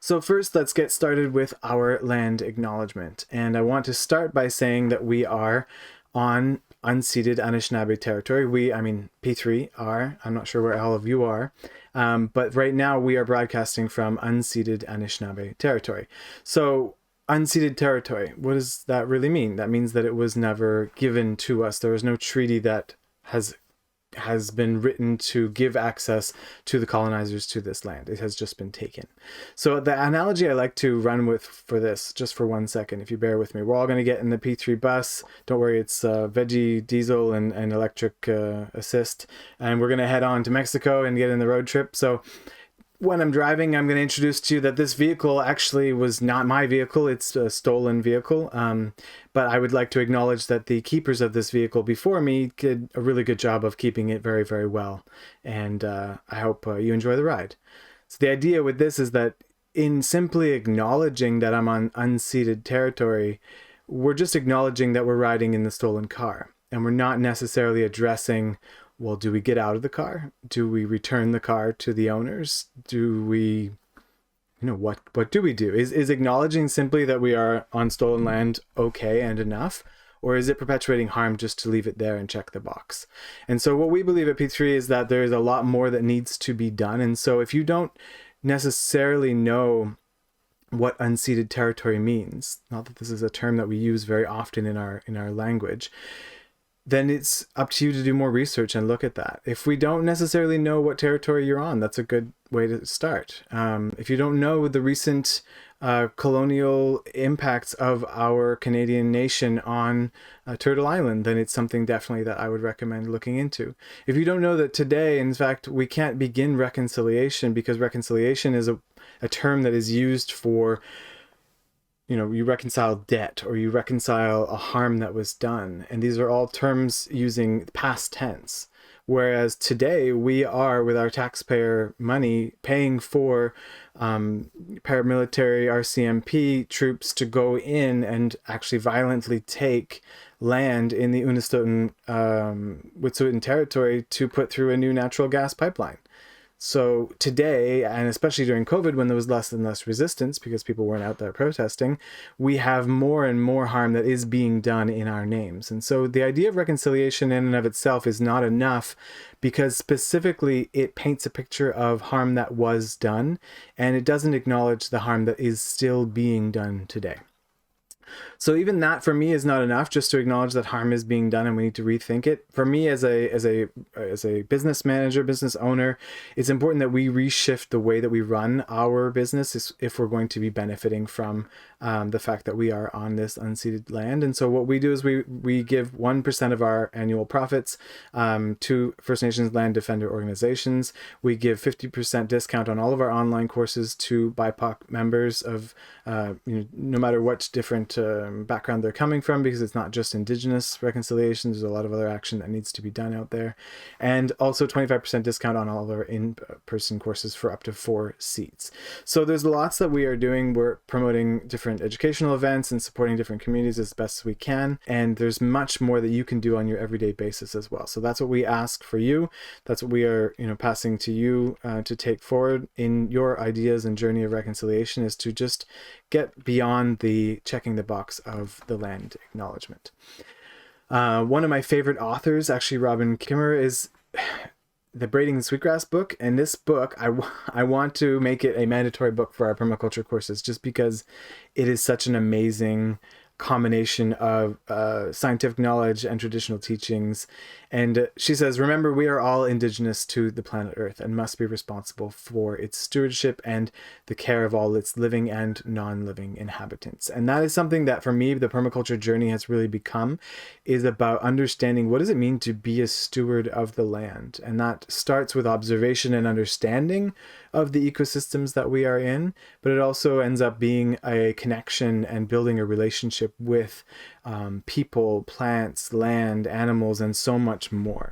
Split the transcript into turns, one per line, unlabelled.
So first, let's get started with our land acknowledgement. And I want to start by saying that we are on unceded Anishinaabe territory. I mean, P3 are. I'm not sure where all of you are. But right now we are broadcasting from unceded Anishinaabe territory. So unceded territory, what does that really mean? That means that it was never given to us. There was no treaty that has been written to give access to the colonizers to this land. It has just been taken. So the analogy I like to run with for this, just for 1 second, if you bear with me, we're all going to get in the P3 bus. Don't worry, it's veggie, diesel, and electric assist. And we're going to head on to Mexico and get in the road trip. So when I'm driving, I'm going to introduce to you that this vehicle actually was not my vehicle. It's a stolen vehicle. But I would like to acknowledge that the keepers of this vehicle before me did a really good job of keeping it very, very well. And I hope you enjoy the ride. So the idea with this is that in simply acknowledging that I'm on unceded territory, we're just acknowledging that we're riding in the stolen car. And we're not necessarily addressing, well, do we get out of the car? Do we return the car to the owners? Do we, what do we do? Is acknowledging simply that we are on stolen land okay and enough? Or is it perpetuating harm just to leave it there and check the box? And so what we believe at P3 is that there is a lot more that needs to be done. And so if you don't necessarily know what unceded territory means, not that this is a term that we use very often in our language, then it's up to you to do more research and look at that. If we don't necessarily know what territory you're on, that's a good way to start. If you don't know the recent colonial impacts of our Canadian nation on Turtle Island, then it's something definitely that I would recommend looking into. If you don't know that today, in fact, we can't begin reconciliation because reconciliation is a term that is used for, you reconcile debt or you reconcile a harm that was done. And these are all terms using past tense. Whereas today we are, with our taxpayer money, paying for paramilitary RCMP troops to go in and actually violently take land in the Unistoten, Wet'suwet'en territory to put through a new natural gas pipeline. So today, and especially during COVID, when there was less and less resistance because people weren't out there protesting, we have more and more harm that is being done in our names. And so the idea of reconciliation in and of itself is not enough, because specifically it paints a picture of harm that was done, and it doesn't acknowledge the harm that is still being done today. So even that for me is not enough, just to acknowledge that harm is being done and we need to rethink it. For me as a business manager, business owner, it's important that we reshift the way that we run our business if we're going to be benefiting from the fact that we are on this unceded land. And so what we do is we give 1% of our annual profits to First Nations land defender organizations. We give 50% discount on all of our online courses to BIPOC members of no matter what different background they're coming from, because it's not just Indigenous reconciliation. There's a lot of other action that needs to be done out there. And also 25% discount on all of our in-person courses for up to 4 seats. So there's lots that we are doing. We're promoting different educational events and supporting different communities as best as we can. And there's much more that you can do on your everyday basis as well. So that's what we ask for you. That's what we are passing to you to take forward in your ideas and journey of reconciliation, is to just get beyond the checking the box of the land acknowledgement. One of my favorite authors, actually Robin Kimmer, is the Braiding the Sweetgrass book. And this book, I want to make it a mandatory book for our permaculture courses, just because it is such an amazing combination of scientific knowledge and traditional teachings. And she says, remember, we are all indigenous to the planet Earth and must be responsible for its stewardship and the care of all its living and non-living inhabitants. And that is something that for me, the permaculture journey has really become, is about understanding what does it mean to be a steward of the land. And that starts with observation and understanding of the ecosystems that we are in, but it also ends up being a connection and building a relationship with people, plants, land, animals, and so much more.